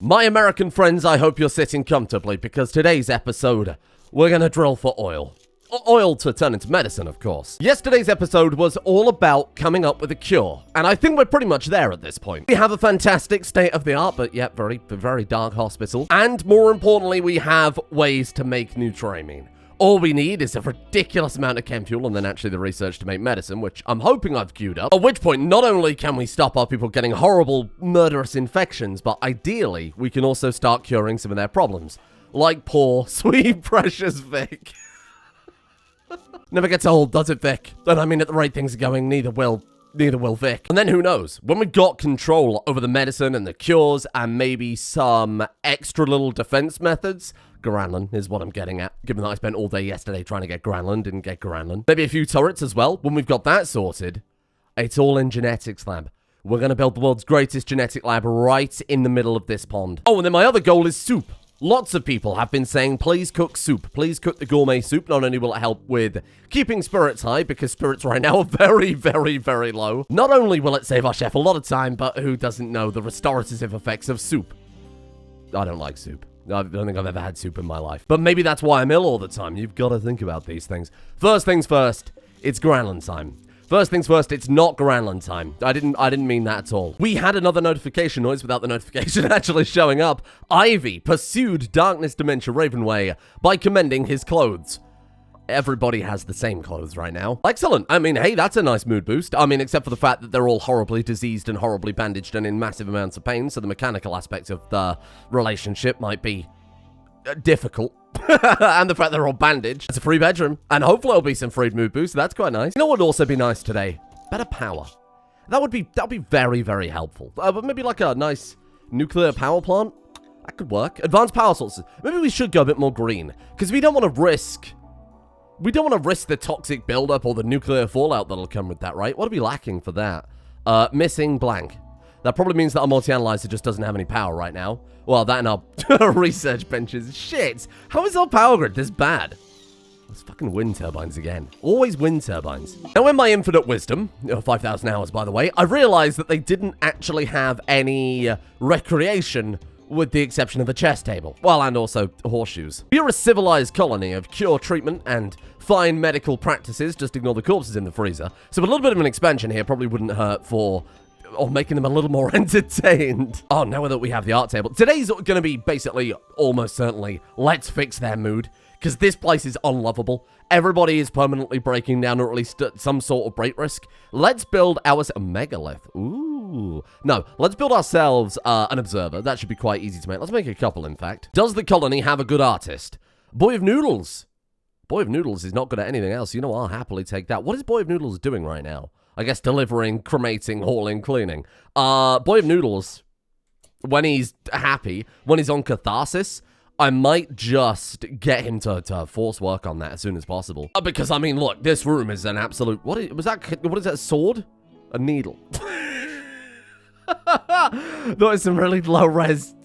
My American friends, I hope you're sitting comfortably because today's episode, we're gonna drill for oil. Oil to turn into medicine, of course. Yesterday's episode was all about coming up with a cure, and I think we're pretty much there at this point. We have a fantastic state-of-the-art, but yet very dark hospital, and more importantly, we have ways to make nutramine. All we need is a ridiculous amount of chem fuel and then actually the research to make medicine, which I'm hoping I've queued up. At which point, not only can we stop our people getting horrible, murderous infections, but ideally, we can also start curing some of their problems. Like poor, sweet, precious Vic. Never gets old, does it, Vic? And I mean, at the rate things are going, neither will Vic. And then who knows? When we got control over the medicine and the cures and maybe some extra little defense methods, Granlund is what I'm getting at, given that I spent all day yesterday trying to get Granlund, didn't get Granlund. Maybe a few turrets as well. When we've got that sorted, it's all in genetics lab. We're going to build the world's greatest genetic lab right in the middle of this pond. Oh, and then my other goal is soup. Lots of people have been saying, please cook soup. Please cook the gourmet soup. Not only will it help with keeping spirits high, because spirits right now are very low. Not only will it save our chef a lot of time, but who doesn't know the restorative effects of soup? I don't like soup. I don't think I've ever had soup in my life. But maybe that's why I'm ill all the time. You've got to think about these things. First things first, it's Granlund time. First things first, it's not Granlund time. I didn't mean that at all. We had another notification noise without the notification actually showing up. Ivy pursued Darkness Dementia Ravenway by commending his clothes. Everybody has the same clothes right now. Excellent. I mean, hey, that's a nice mood boost. I mean, except for the fact that they're all horribly diseased and horribly bandaged and in massive amounts of pain, so the mechanical aspect of the relationship might be difficult. And the fact they're all bandaged. It's a free bedroom. And hopefully it'll be some free mood boost. That's quite nice. You know what would also be nice today? Better power. That would be very helpful. But maybe like a nice nuclear power plant? That could work. Advanced power sources. Maybe we should go a bit more green. Because we don't want to risk the toxic buildup or the nuclear fallout that'll come with that, right? What are we lacking for that? Missing blank. That probably means that our multi-analyzer just doesn't have any power right now. Well, that and our research benches. Shit! How is our power grid this bad? Those fucking wind turbines again. Always wind turbines. Now, in my infinite wisdom, 5,000 hours, by the way, I realized that they didn't actually have any recreation with the exception of a chess table. Well, and also horseshoes. We're a civilized colony of cure treatment and fine medical practices. Just ignore the corpses in the freezer. So a little bit of an expansion here probably wouldn't hurt for... or making them a little more entertained. Oh, now that we have the art table. Today's going to be basically, almost certainly, let's fix their mood. Because this place is unlovable. Everybody is permanently breaking down, or at least some sort of break risk. Let's build a megalith. Ooh. No, let's build ourselves an observer. That should be quite easy to make. Let's make a couple, in fact. Does the colony have a good artist? Boy of Noodles. Boy of Noodles is not good at anything else. You know, I'll happily take that. What is Boy of Noodles doing right now? I guess delivering, cremating, hauling, cleaning. Boy of Noodles, when he's happy, when he's on catharsis, I might just get him to force work on that as soon as possible. Because, I mean, look, this room is an absolute... What is that, a sword? A needle. That was some really low-res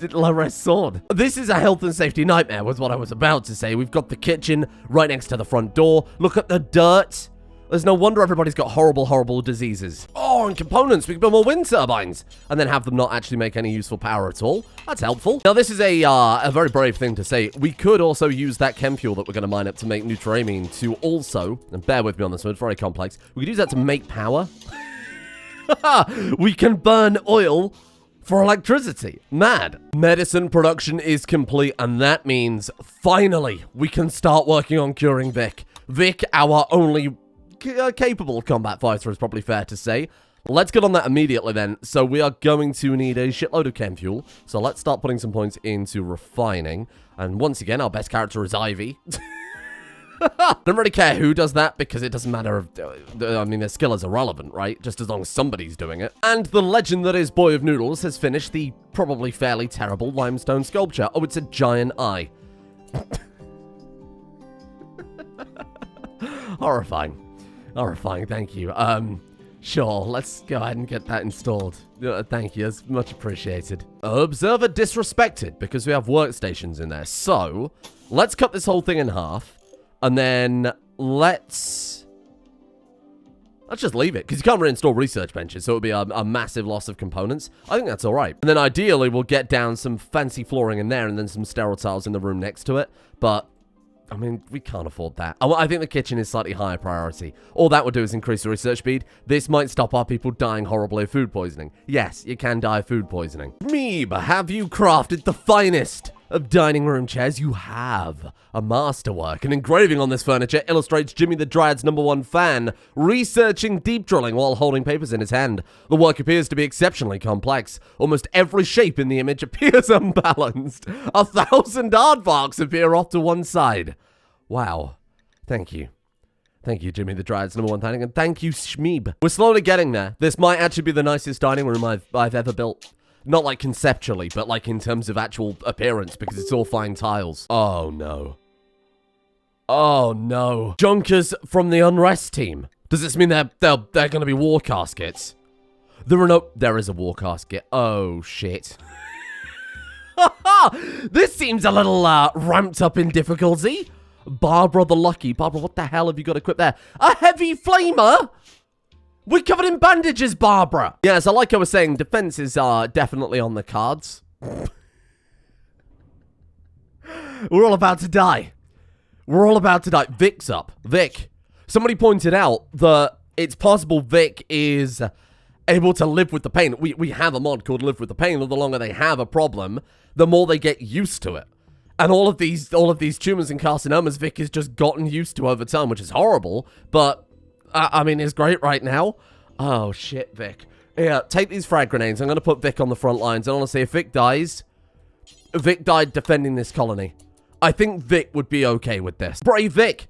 sword. This is a health and safety nightmare, was what I was about to say. We've got the kitchen right next to the front door. Look at the dirt. There's no wonder everybody's got horrible diseases. Oh, and components. We can build more wind turbines and then have them not actually make any useful power at all. That's helpful. Now, this is a very brave thing to say. We could also use that chem fuel that we're going to mine up to make nutramine to also, and bear with me on this one, it's very complex. We could use that to make power. We can burn oil for electricity. Mad. Medicine production is complete, and that means, finally, we can start working on curing Vic. Vic, our only... capable combat fighter is probably fair to say. Let's get on that immediately then. So we are going to need a shitload of chem fuel. So let's start putting some points into refining. And once again, our best character is Ivy. I don't really care who does that because it doesn't matter. I mean, their skill is irrelevant, right? Just as long as somebody's doing it. And the legend that is Boy of Noodles has finished the probably fairly terrible limestone sculpture. Oh, it's a giant eye. Horrifying. Horrifying, thank you. Sure, let's go ahead and get that installed. Thank you, that's much appreciated. Observer disrespected, because we have workstations in there. So, let's cut this whole thing in half, and then let's Let's just leave it, because you can't reinstall research benches, so it would be a massive loss of components. I think that's all right. And then ideally, we'll get down some fancy flooring in there and then some sterile tiles in the room next to it. But, I mean, we can't afford that. I think the kitchen is slightly higher priority. All that would do is increase the research speed. This might stop our people dying horribly of food poisoning. Yes, you can die of food poisoning. Meeb, have you crafted the finest of dining room chairs? You have. A masterwork. An engraving on this furniture illustrates Jimmy the Dryad's #1 fan researching deep drilling while holding papers in his hand. The work appears to be exceptionally complex. Almost every shape in the image appears unbalanced. 1,000 aardvarks appear off to one side. Wow. Thank you. Thank you, Jimmy the Dryad's #1 fan, and thank you, Shmeeb. We're slowly getting there. This might actually be the nicest dining room I've ever built. Not like conceptually, but like in terms of actual appearance, because it's all fine tiles. Oh, no. Oh, no. Junkers from the Unrest team. Does this mean they're going to be war caskets? There is a war casket. Oh, shit. This seems a little ramped up in difficulty. Barbara the Lucky. Barbara, what the hell have you got equipped there? A heavy flamer? We're covered in bandages, Barbara. Yes, like I was saying, defenses are definitely on the cards. We're all about to die. We're all about to die. Vic's up. Vic. Somebody pointed out that it's possible Vic is able to live with the pain. We have a mod called Live with the Pain. The longer they have a problem, the more they get used to it. And all of these tumors and carcinomas Vic has just gotten used to over time, which is horrible, but I mean, it's great right now. Oh, shit, Vic. Yeah, take these frag grenades. I'm going to put Vic on the front lines. And honestly, if Vic dies, Vic died defending this colony. I think Vic would be okay with this. Brave Vic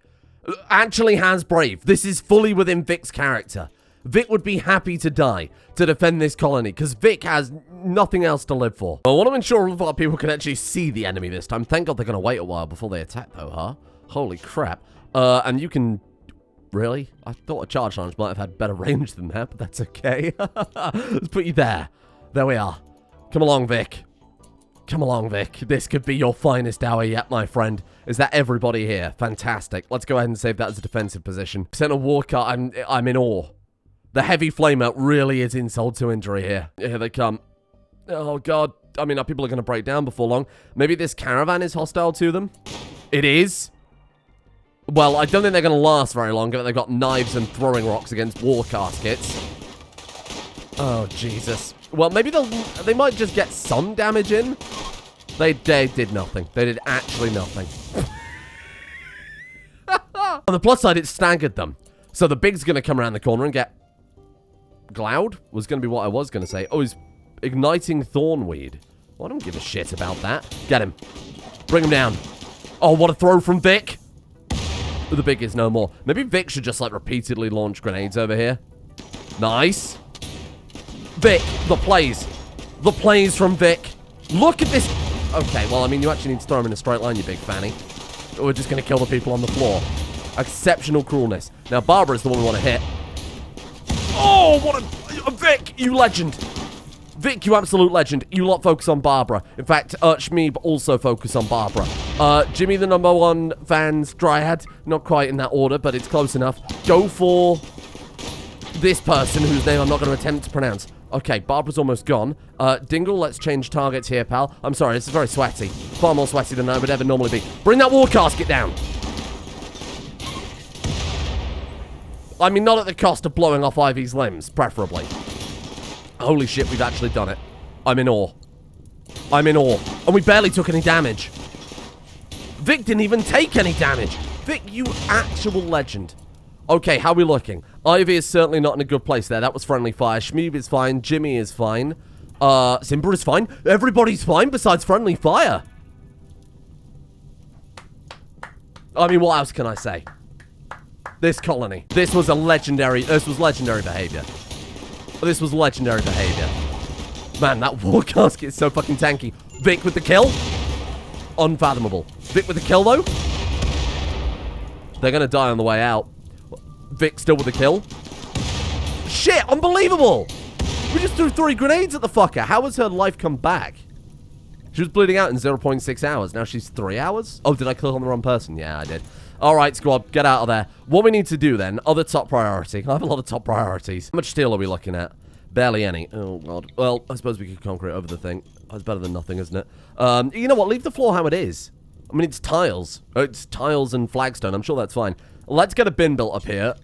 actually has brave. This is fully within Vic's character. Vic would be happy to die to defend this colony, because Vic has nothing else to live for. I want to ensure all of our people can actually see the enemy this time. Thank God they're going to wait a while before they attack, though, huh? Holy crap. And you can... Really? I thought a charge launch might have had better range than that, but that's okay. Let's put you there. There we are. Come along, Vic. Come along, Vic. This could be your finest hour yet, my friend. Is that everybody here? Fantastic. Let's go ahead and save that as a defensive position. Center Walker, I'm in awe. The heavy flamer really is insult to injury here. Here they come. Oh, God. I mean, our people are going to break down before long. Maybe this caravan is hostile to them? It is? Well, I don't think they're going to last very long, given they've got knives and throwing rocks against war caskets. Oh, Jesus. Well, maybe they might just get some damage in. They did nothing. They did actually nothing. On the plus side, it staggered them. So the big's going to come around the corner and get... Gloud was going to be what I was going to say. Oh, he's igniting thornweed. Well, I don't give a shit about that. Get him. Bring him down. Oh, what a throw from Vic. The big is no more. Maybe Vic should just, like, repeatedly launch grenades over here. Nice. Vic, the plays. The plays from Vic. Look at this. Okay, well, I mean, you actually need to throw him in a straight line, you big fanny. We're just going to kill the people on the floor. Exceptional cruelness. Now, Barbara's the one we want to hit. Oh, what a... Vic, you legend. Vic, you absolute legend. You lot focus on Barbara. In fact, Shmeeb also focus on Barbara. Jimmy the #1 fans, Dryad. Not quite in that order, but it's close enough. Go for this person whose name I'm not going to attempt to pronounce. Okay, Barbara's almost gone. Dingle, let's change targets here, pal. I'm sorry, this is very sweaty. Far more sweaty than I would ever normally be. Bring that war casket down. I mean, not at the cost of blowing off Ivy's limbs, preferably. Holy shit, we've actually done it. I'm in awe. I'm in awe. And we barely took any damage. Vic didn't even take any damage. Vic, you actual legend. Okay, how are we looking? Ivy is certainly not in a good place there. That was friendly fire. Shmeeb is fine. Jimmy is fine. Simba is fine. Everybody's fine besides friendly fire. I mean, what else can I say? This colony. This was legendary behavior. This was legendary behavior. Man, that war casket is so fucking tanky. Vic with the kill. Unfathomable. Vic with the kill, though. They're going to die on the way out. Vic still with the kill. Shit, unbelievable. We just threw 3 grenades at the fucker. How has her life come back? She was bleeding out in 0.6 hours. Now she's 3 hours? Oh, did I click on the wrong person? Yeah, I did. All right, squad, get out of there. What we need to do then, other top priority. I have a lot of top priorities. How much steel are we looking at? Barely any. Oh, God. Well, I suppose we could concrete over the thing. That's better than nothing, isn't it? You know what? Leave the floor how it is. I mean, it's tiles. It's tiles and flagstone. I'm sure that's fine. Let's get a bin built up here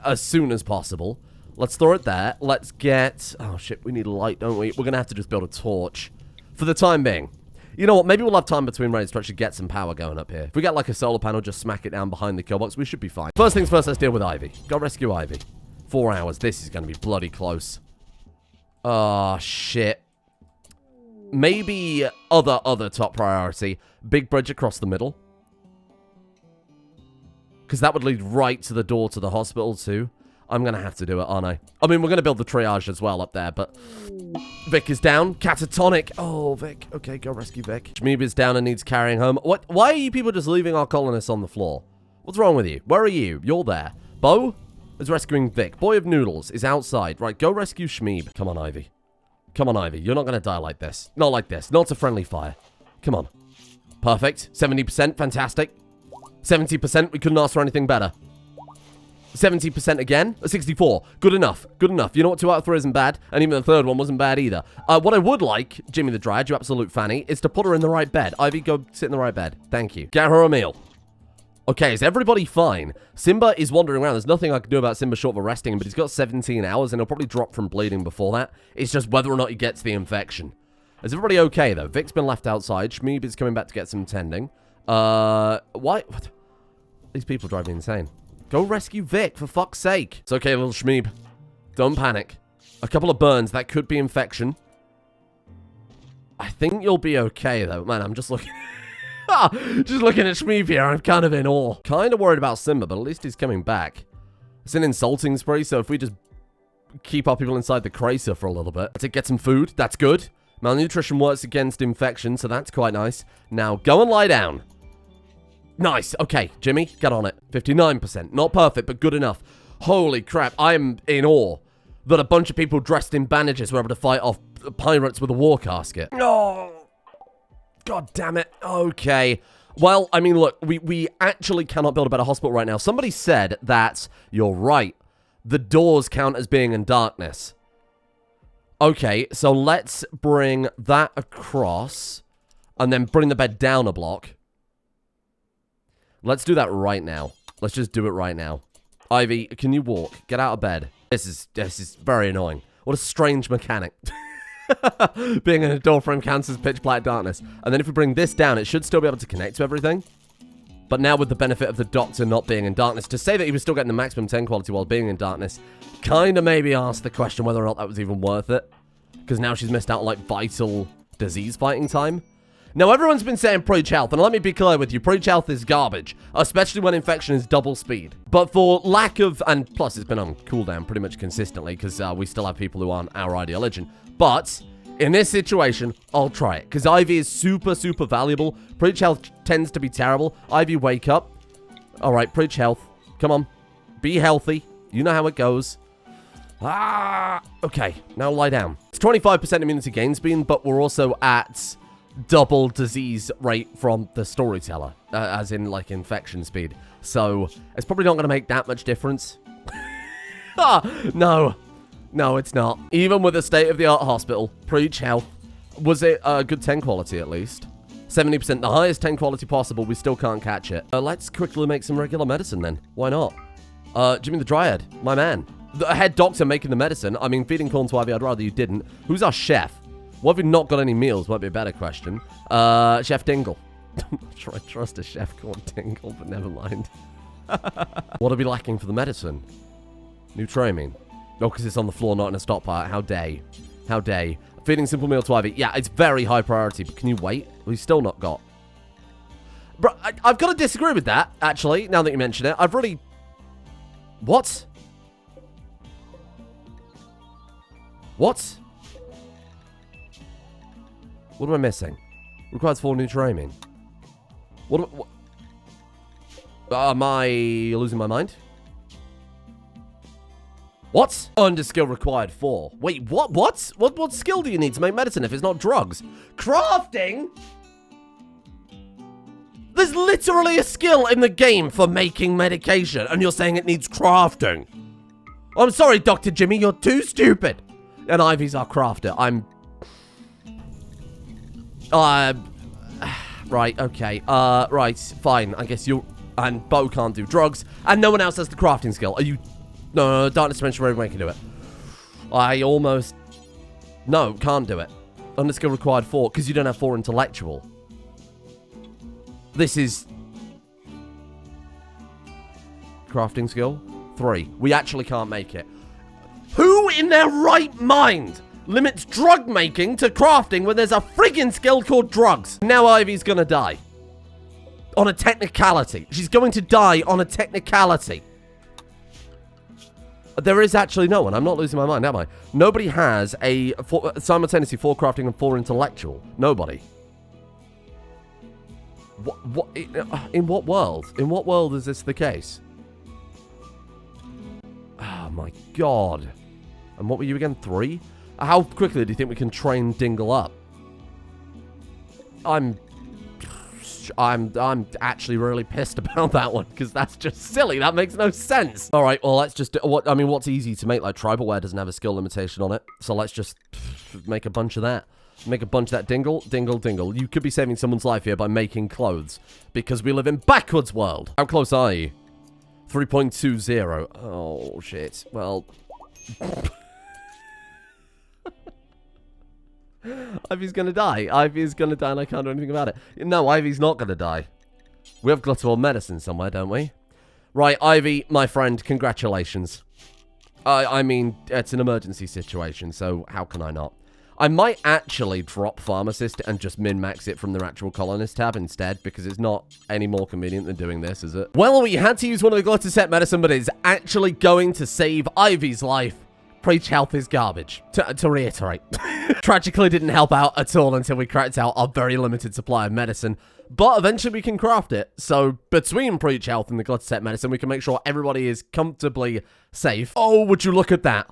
as soon as possible. Let's throw it there. Let's get... Oh, shit. We need light, don't we? We're going to have to just build a torch for the time being. You know what? Maybe we'll have time between raids to actually get some power going up here. If we get like a solar panel, just smack it down behind the kill box, we should be fine. First things first, let's deal with Ivy. Go rescue Ivy. 4 hours. This is going to be bloody close. Oh, shit. Maybe other top priority. Big bridge across the middle. Because that would lead right to the door to the hospital too. I'm going to have to do it, aren't I? I mean, we're going to build the triage as well up there, but... Vic is down. Catatonic. Oh, Vic. Okay, go rescue Vic. Shmeeb is down and needs carrying home. What? Why are you people just leaving our colonists on the floor? What's wrong with you? Where are you? You're there. Bo is rescuing Vic. Boy of Noodles is outside. Right, go rescue Shmeeb. Come on, Ivy. Come on, Ivy. You're not going to die like this. Not like this. Not to friendly fire. Come on. Perfect. 70%. Fantastic. 70%. We couldn't ask for anything better. 70% again. 64. Good enough. Good enough. You know what? 2 out of 3 isn't bad. And even the third one wasn't bad either. What I would like, Jimmy the Dryad, you absolute fanny, is to put her in the right bed. Ivy, go sit in the right bed. Thank you. Get her a meal. Okay, is everybody fine? Simba is wandering around. There's nothing I can do about Simba short of arresting him, but he's got 17 hours, and he'll probably drop from bleeding before that. It's just whether or not he gets the infection. Is everybody okay, though? Vic's been left outside. Shmeeb is coming back to get some tending. Why? What? These people drive me insane. Go rescue Vic, for fuck's sake. It's okay, little Shmeeb. Don't panic. A couple of burns. That could be infection. I think you'll be okay, though. Man, I'm just looking... just looking at Shmeeb here. I'm kind of in awe. Kind of worried about Simba, but at least he's coming back. It's an insulting spree, so if we just keep our people inside the crater for a little bit. To get some food. That's good. Malnutrition works against infection, so that's quite nice. Now, go and lie down. Nice. Okay, Jimmy, get on it. 59%. Not perfect, but good enough. Holy crap, I am in awe that a bunch of people dressed in bandages were able to fight off pirates with a war casket. Oh, God damn it. Okay. Well, I mean, look, we actually cannot build a better hospital right now. Somebody said that, you're right, the doors count as being in darkness. Okay, so let's bring that across and then bring the bed down a block. Let's do that right now. Let's just do it right now. Ivy, can you walk? Get out of bed. This is very annoying. What a strange mechanic. Being in a door frame counts as pitch black darkness. And then if we bring this down, it should still be able to connect to everything. But now with the benefit of the doctor not being in darkness, to say that he was still getting the maximum 10 quality while being in darkness, kind of maybe ask the question whether or not that was even worth it. Because now she's missed out on, like, vital disease fighting time. Now, everyone's been saying preach health, and let me be clear with you, preach health is garbage, especially when infection is double speed. But for lack of, and plus it's been on cooldown pretty much consistently, because we still have people who aren't our ideal legend. But in this situation, I'll try it, because Ivy is super, super valuable. Preach health tends to be terrible. Ivy, wake up. All right, preach health. Come on. Be healthy. You know how it goes. Okay, now lie down. It's 25% immunity gain speed, but we're also at double disease rate from the storyteller, as in, like, infection speed. So, it's probably not going to make that much difference. No. No, it's not. Even with a state-of-the-art hospital, preach health, was it a good 10 quality at least? 70%, the highest 10 quality possible, we still can't catch it. Let's quickly make some regular medicine then. Why not? Jimmy the Dryad, my man. The head doctor making the medicine. I mean, feeding corn to Ivy, I'd rather you didn't. Who's our chef? What have we not got any meals? Might be a better question. Chef Dingle. I trust a chef called Dingle, but never mind. What are we lacking for the medicine? Nutramine. No, because it's on the floor, not in a stockpile. How dare you? How dare you? Feeding simple meal to Ivy. Yeah, it's very high priority, but can you wait? We've still not got. Bro, I've got to disagree with that, actually, now that you mention it. I've really... What? What? What am I missing? Requires 4 Nutramine. What am I losing my mind? What? Under skill required 4. Wait, what? What skill do you need to make medicine if it's not drugs? Crafting? There's literally a skill in the game for making medication, and you're saying it needs crafting. I'm sorry, Dr. Jimmy, you're too stupid. And Ivy's our crafter. Right, okay. Right, fine. I guess you and Bo can't do drugs, and no one else has the crafting skill. Are you... No, Darkness Dimension Raven can do it. I almost... No, can't do it. Under skill required 4, because you don't have 4 intellectual. This is... Crafting skill 3. We actually can't make it. Who in their right mind limits drug making to crafting when there's a friggin' skill called drugs? Now Ivy's gonna die. On a technicality. She's going to die on a technicality. There is actually no one. I'm not losing my mind, am I? Nobody has a simultaneously 4 crafting and 4 intellectual. Nobody. What? In what world? In what world is this the case? Oh my god. And what were you again? 3? How quickly do you think we can train Dingle up? I'm actually really pissed about that one, because that's just silly. That makes no sense. All right, well, let's just... what's easy to make? Like, tribal wear doesn't have a skill limitation on it, so let's just make a bunch of that. Make a bunch of that. Dingle, dingle, dingle. You could be saving someone's life here by making clothes, because we live in backwards world. How close are you? 3.20. Oh, shit. Well... Ivy's gonna die. Ivy's gonna die and I can't do anything about it. No, Ivy's not gonna die. We have gluttable medicine somewhere, don't we? Right, Ivy, my friend, congratulations. I mean, it's an emergency situation, so how can I not? I might actually drop Pharmacist and just min-max it from their actual colonist tab instead, because it's not any more convenient than doing this, is it? Well, we had to use one of the glitter set medicine, but it's actually going to save Ivy's life. Preach health is garbage. To reiterate. Tragically didn't help out at all until we cracked out our very limited supply of medicine. But eventually we can craft it. So between Preach Health and the glitter set medicine, we can make sure everybody is comfortably safe. Oh, would you look at that?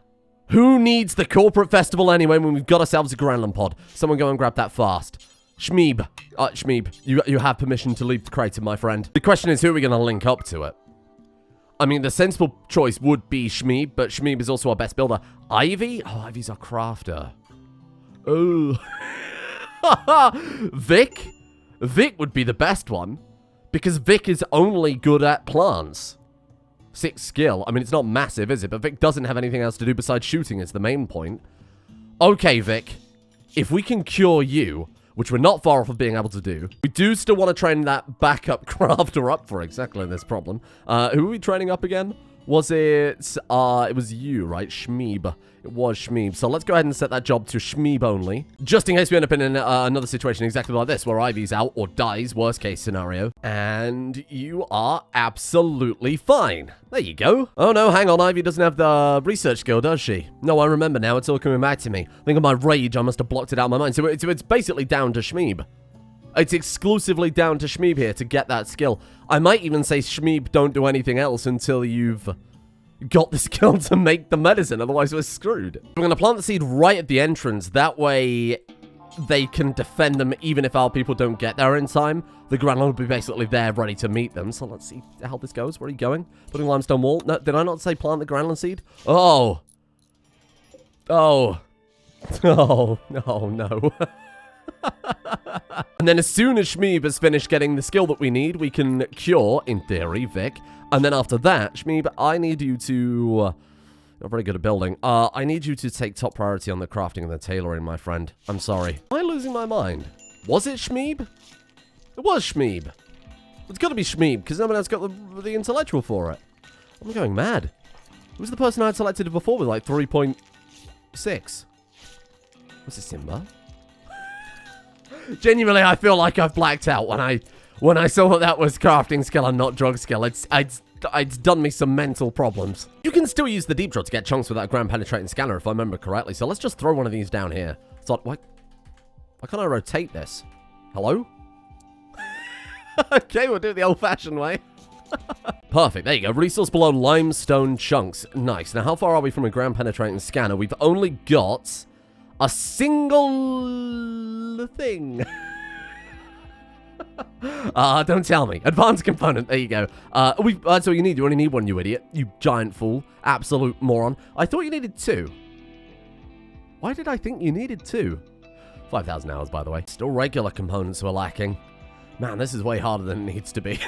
Who needs the corporate festival anyway when we've got ourselves a Granlund pod? Someone go and grab that fast. Shmeeb. Shmeeb, you have permission to leave the crater, my friend. The question is, who are we going to link up to it? I mean, the sensible choice would be Shmeeb, but Shmeeb is also our best builder. Ivy? Oh, Ivy's our crafter. Oh. Vic? Vic would be the best one, because Vic is only good at plants. 6 skill. I mean, it's not massive, is it? But Vic doesn't have anything else to do besides shooting is the main point. Okay, Vic. If we can cure you, which we're not far off of being able to do, we do still want to train that backup crafter up for exactly this problem. Who are we training up again? Was it... it was you, right? Shmeeb. It was Shmeeb. So let's go ahead and set that job to Shmeeb only. Just in case we end up in another situation exactly like this, where Ivy's out or dies, worst case scenario. And you are absolutely fine. There you go. Oh no, hang on. Ivy doesn't have the research skill, does she? No, I remember now. It's all coming back to me. I think of my rage, I must have blocked it out of my mind. So it's basically down to Shmeeb. It's exclusively down to Shmeeb here to get that skill. I might even say Shmeeb don't do anything else until you've got the skill to make the medicine, otherwise we're screwed. We're going to plant the seed right at the entrance. That way they can defend them even if our people don't get there in time. The Granlund will be basically there ready to meet them. So let's see how this goes. Where are you going? Putting limestone wall. No, did I not say plant the Granlund seed? Oh. Oh. Oh, no. And then as soon as Shmeeb has finished getting the skill that we need, we can cure, in theory, Vic. And then after that, Shmeeb, I need you to... not very good at building. I need you to take top priority on the crafting and the tailoring, my friend. I'm sorry. Am I losing my mind? Was it Shmeeb? It was Shmeeb. It's got to be Shmeeb, because no one else got the intellectual for it. I'm going mad. Who was the person I had selected before with like 3.6? Was it Simba? Genuinely, I feel like I've blacked out when I saw that was crafting skill and not drug skill. It's done me some mental problems. You can still use the deep drill to get chunks with that ground penetrating scanner if I remember correctly. So let's just throw one of these down here. So why can't I rotate this? Hello? Okay, we'll do it the old-fashioned way. Perfect. There you go. Resource below limestone chunks. Nice. Now, how far are we from a ground penetrating scanner? We've only got a single thing. Don't tell me. Advanced component. There you go. That's all you need. You only need one, you idiot. You giant fool. Absolute moron. I thought you needed 2. Why did I think you needed 2? 5,000 hours, by the way. Still regular components were lacking. Man, this is way harder than it needs to be.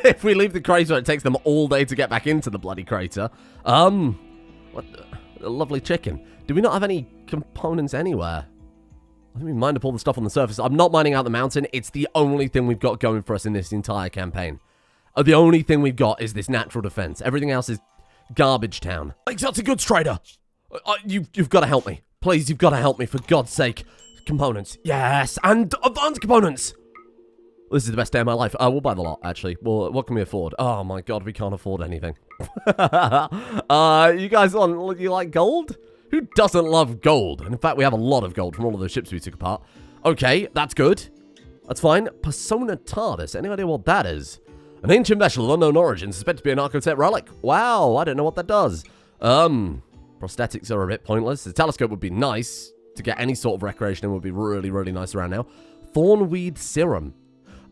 If we leave the crater, it takes them all day to get back into the bloody crater. What a lovely chicken. Do we not have any components anywhere? I think we mined up all the stuff on the surface. I'm not mining out the mountain. It's the only thing we've got going for us in this entire campaign. The only thing we've got is this natural defense. Everything else is garbage town. Exotic goods trader. You've got to help me. Please, you've got to help me, for God's sake. Components. Yes, and advanced components. This is the best day of my life. We'll buy the lot, actually. Well, what can we afford? Oh, my God, we can't afford anything. You guys you like gold? Who doesn't love gold? And in fact, we have a lot of gold from all of those ships we took apart. Okay, that's good. That's fine. Persona TARDIS. Any idea what that is? An ancient vessel of unknown origin, suspected to be an Archotech relic. Wow, I don't know what that does. Prosthetics are a bit pointless. The telescope would be nice. To get any sort of recreation in would be really, really nice around now. Thornweed serum.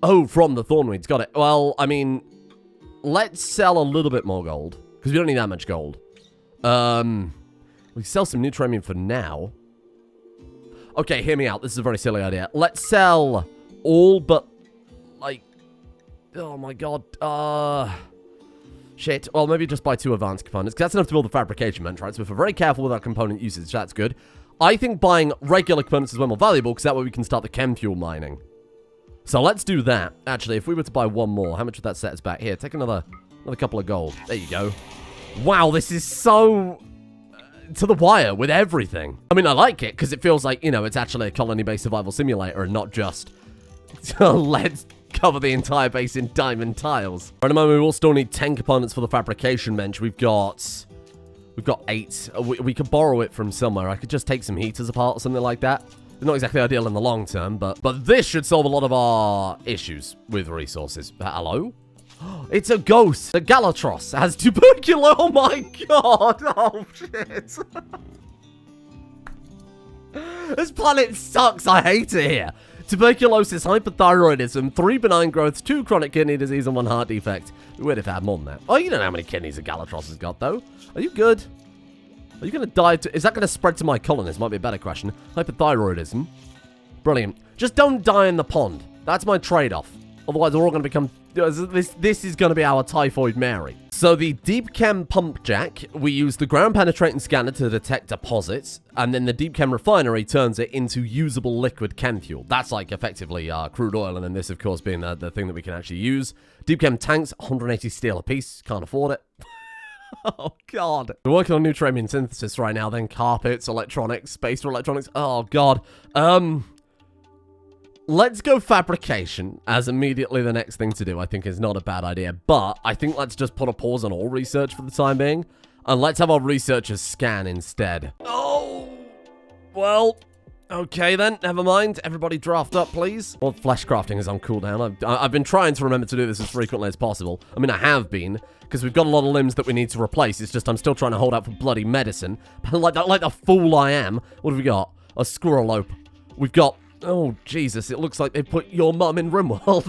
Oh, from the thornweeds. Got it. Well, I mean, let's sell a little bit more gold. Because we don't need that much gold. We sell some neutronium for now. Okay, hear me out. This is a very silly idea. Let's sell all but, like... Oh, my God. Shit. Well, maybe just buy 2 advanced components. Because that's enough to build the fabrication bench, right? So if we're very careful with our component usage, that's good. I think buying regular components is way more valuable, because that way we can start the chem fuel mining. So let's do that. Actually, if we were to buy 1 more, how much would that set us back? Here, take another couple of gold. There you go. Wow, this is so... to the wire with everything. I mean, I like it, because it feels like, you know, it's actually a colony-based survival simulator, and not just... let's cover the entire base in diamond tiles. For the moment, we will still need 10 components for the fabrication bench. We've got 8. We could borrow it from somewhere. I could just take some heaters apart or something like that. Not exactly ideal in the long term, but this should solve a lot of our issues with resources. Hello? It's a ghost. The Galatros has tuberculosis. Oh my God. Oh shit. This planet sucks. I hate it here. Tuberculosis, hypothyroidism, 3 benign growths, 2 chronic kidney disease, and 1 heart defect. We would have had more than that. Oh, you don't know how many kidneys a Galatros has got, though. Are you good? Are you going to die to... Is that going to spread to my colonists? Might be a better question. Hypothyroidism. Brilliant. Just don't die in the pond. That's my trade-off. Otherwise, we're all going to become... This is going to be our Typhoid Mary. So the Deep Chem Pump Jack, we use the ground penetrating scanner to detect deposits, and then the Deep Chem Refinery turns it into usable liquid chem fuel. That's like effectively crude oil, and then this, of course, being the thing that we can actually use. Deep Chem tanks, 180 steel a piece. Can't afford it. Oh, God. We're working on neutronium synthesis right now, then carpets, electronics, space for electronics. Oh, God. Let's go fabrication as immediately the next thing to do. I think is not a bad idea, but I think let's just put a pause on all research for the time being, and let's have our researchers scan instead. Oh, well, okay then, never mind. Everybody draft up, please. Well, flesh crafting is on cooldown. I've been trying to remember to do this as frequently as possible. I mean, I have been, because we've got a lot of limbs that we need to replace. It's just I'm still trying to hold out for bloody medicine. Like the fool I am. What have we got? A squirrelope. We've got... Oh, Jesus, it looks like they put your mum in Rimworld.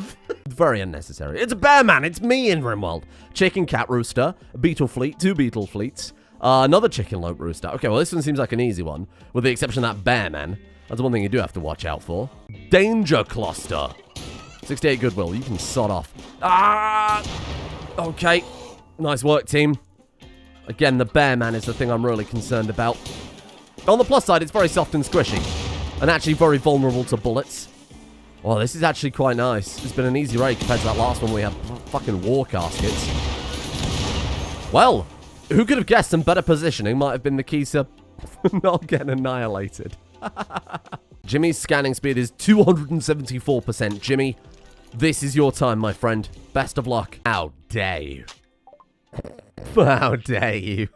Very unnecessary. It's a bear man, it's me in Rimworld. Chicken cat rooster, beetle fleet, 2 beetle fleets, another chicken lope rooster. Okay, well, this one seems like an easy one, with the exception of that bear man. That's the one thing you do have to watch out for. Danger cluster. 68 goodwill, you can sod off. Ah! Okay, nice work, team. Again, the bear man is the thing I'm really concerned about. On the plus side, it's very soft and squishy. And actually very vulnerable to bullets. Oh, this is actually quite nice. It's been an easy raid compared to that last one where we had fucking war caskets. Well, who could have guessed some better positioning might have been the key to not getting annihilated. Jimmy's scanning speed is 274%. Jimmy, this is your time, my friend. Best of luck. How dare you? How dare you?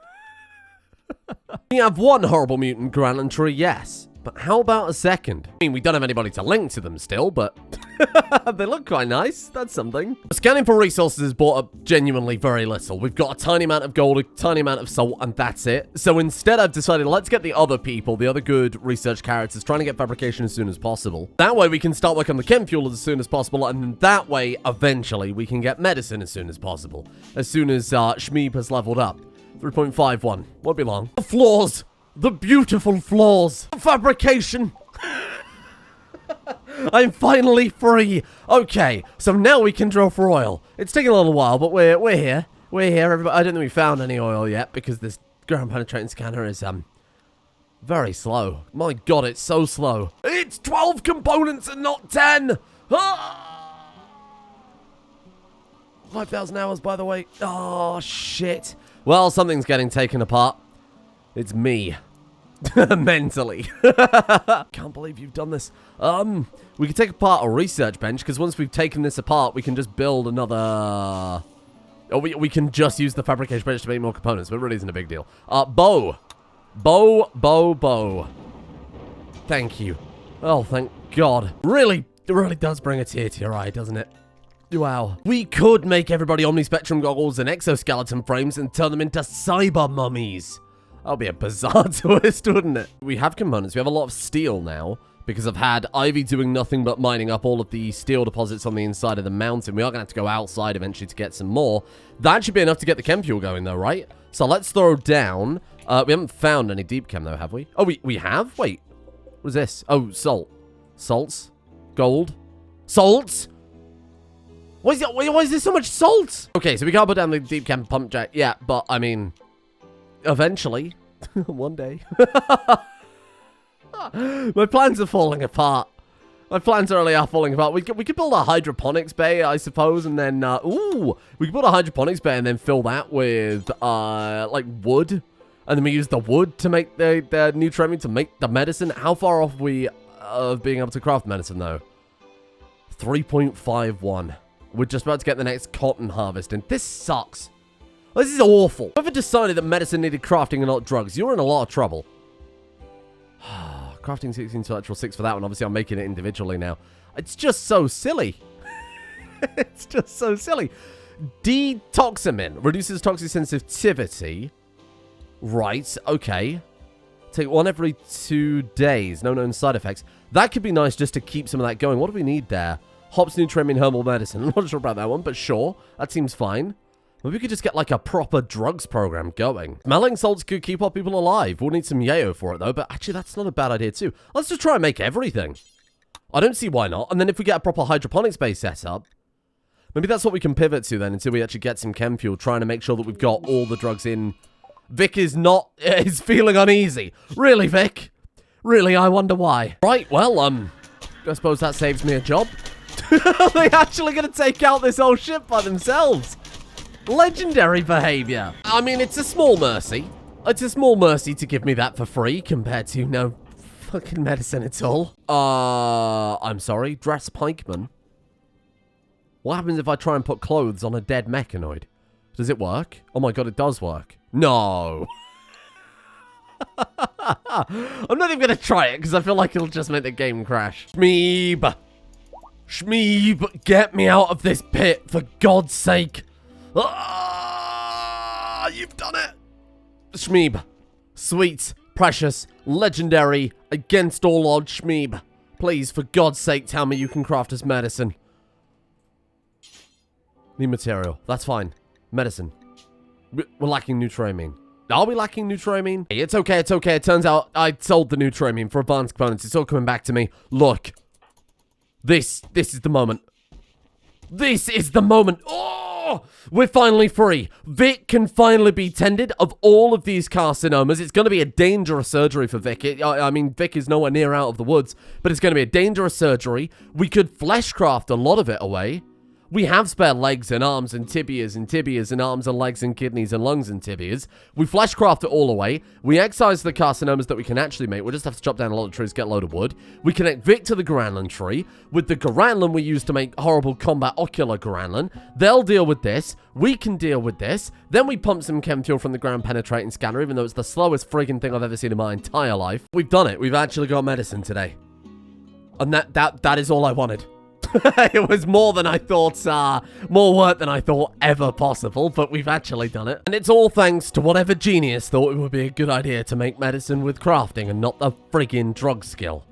We have 1 horrible mutant gallantry, yes. But how about a second? I mean, we don't have anybody to link to them still, but they look quite nice. That's something. Scanning for resources has brought up genuinely very little. We've got a tiny amount of gold, a tiny amount of salt, and that's it. So instead, I've decided, let's get the other people, the other good research characters, trying to get fabrication as soon as possible. That way, we can start working on the chem fuel as soon as possible, and that way, eventually, we can get medicine as soon as possible. As soon as Shmeeb has leveled up. 3.51. Won't be long. The floors! The beautiful floors. Fabrication. I'm finally free. Okay, so now we can drill for oil. It's taking a little while, but we're here. We're here. Everybody. I don't think we found any oil yet because this ground penetrating scanner is very slow. My God, it's so slow. It's 12 components and not 10. 5,000 hours, by the way. Oh shit. Well, something's getting taken apart. It's me. Mentally. Can't believe you've done this. We can take apart a research bench, because once we've taken this apart, we can just build another... Or we can just use the fabrication bench to make more components, but it really isn't a big deal. Bow. Bow. Thank you. Oh, thank God. Really, it really does bring a tear to your eye, doesn't it? Wow. We could make everybody Omnispectrum goggles and exoskeleton frames and turn them into cyber mummies. That'll be a bizarre twist, wouldn't it? We have components. We have a lot of steel now because I've had Ivy doing nothing but mining up all of the steel deposits on the inside of the mountain. We are going to have to go outside eventually to get some more. That should be enough to get the chem fuel going, though, right? So let's throw down... we haven't found any deep chem, though, have we? Oh, we have? Wait. What is this? Oh, salt. Salts? Gold? Salts? Why is there so much salt? Okay, so we can't put down the deep chem pump jack yet, but, I mean... Eventually. One day. My plans are falling apart. My plans really are falling apart. We could build a hydroponics bay, I suppose, and then, we could build a hydroponics bay and then fill that with, like, wood. And then we use the wood to make the nutrient, to make the medicine. How far off are we of being able to craft medicine, though? 3.51. We're just about to get the next cotton harvest, and this sucks. This is awful. Whoever decided that medicine needed crafting and not drugs, you're in a lot of trouble. Crafting 16 to electrical 6 for that one. Obviously, I'm making it individually now. It's just so silly. It's just so silly. Detoximin reduces toxic sensitivity. Right, okay. Take one every 2 days. No known side effects. That could be nice just to keep some of that going. What do we need there? Hops, nutrient, herbal medicine. I'm not sure about that one, but sure. That seems fine. Maybe we could just get, like, a proper drugs program going. Smelling salts could keep our people alive. We'll need some yayo for it, though. But actually, that's not a bad idea, too. Let's just try and make everything. I don't see why not. And then if we get a proper hydroponics base set up, maybe that's what we can pivot to, then, until we actually get some chem fuel, trying to make sure that we've got all the drugs in. Vic is feeling uneasy. Really, Vic? Really, I wonder why. Right, well, I suppose that saves me a job. Are they actually going to take out this whole ship by themselves? Legendary behavior. I mean, it's a small mercy. It's a small mercy to give me that for free compared to no fucking medicine at all. I'm sorry. Dress pikeman. What happens if I try and put clothes on a dead mechanoid? Does it work? Oh my God, it does work. No. I'm not even going to try it because I feel like it'll just make the game crash. Shmeeb. Shmeeb, get me out of this pit, for God's sake. Ah, you've done it. Shmeeb. Sweet, precious, legendary, against all odds, Shmeeb. Please, for God's sake, tell me you can craft us medicine. Need material. That's fine. Medicine. We're lacking nutriamine. Are we lacking nutriamine? Hey, it's okay, it's okay. It turns out I sold the nutriamine for advanced components. It's all coming back to me. Look. This is the moment. This is the moment. Oh! We're finally free. Vic can finally be tended of all of these carcinomas. It's going to be a dangerous surgery for Vic. I mean, Vic is nowhere near out of the woods, but it's going to be a dangerous surgery. We could fleshcraft a lot of it away. We have spare legs and arms and tibias and arms and legs and kidneys and lungs and tibias. We fleshcraft it all away. We excise the carcinomas that we can actually make. We'll just have to chop down a lot of trees, get a load of wood. We connect Vic to the Garanlan tree. With the Garanlan we use to make horrible combat ocular Garanlan. They'll deal with this. We can deal with this. Then we pump some chem fuel from the ground penetrating scanner, even though it's the slowest friggin' thing I've ever seen in my entire life. We've done it. We've actually got medicine today. And that is all I wanted. It was more than I thought, more work than I thought ever possible, but we've actually done it. And it's all thanks to whatever genius thought it would be a good idea to make medicine with crafting and not the friggin' drug skill.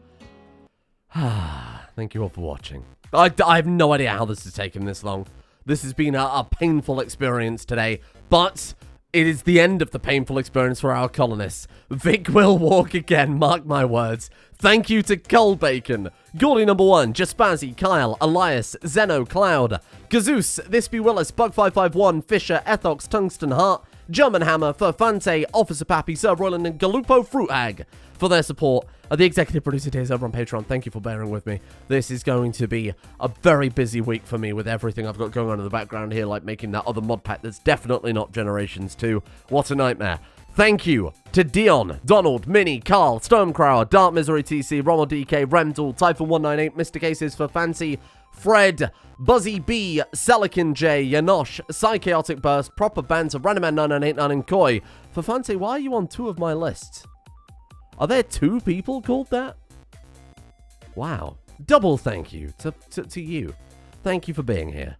Thank you all for watching. I have no idea how this has taken this long. This has been a painful experience today, but it is the end of the painful experience for our colonists. Vic will walk again, mark my words. Thank you to Cull Bacon, Gordy number 1, Jaspazzy, Kyle, Elias, Zeno, Cloud, Gazoos, This Be Willis, Bug551, Fisher, Ethox, Tungsten Heart, German Hammer, Furfante, Officer Pappy, Sir Roland, and Galupo Fruit Hag for their support. The executive producer Tears over on Patreon. Thank you for bearing with me. This is going to be a very busy week for me with everything I've got going on in the background here, like making that other mod pack that's definitely not Generations 2. What a nightmare. Thank you to Dion, Donald, Minnie, Carl, Stormcrower, Dark Misery TC, Rommel DK, Remdal, Typhon198, Mr. Cases for Fancy, Fred, Buzzy B, Selican J, Yanosh, Psychaotic Burst, Proper Banter, Randoman9989, and Koi. For Fancy, why are you on 2 of my lists? Are there 2 people called that? Wow. Double thank you to you. Thank you for being here.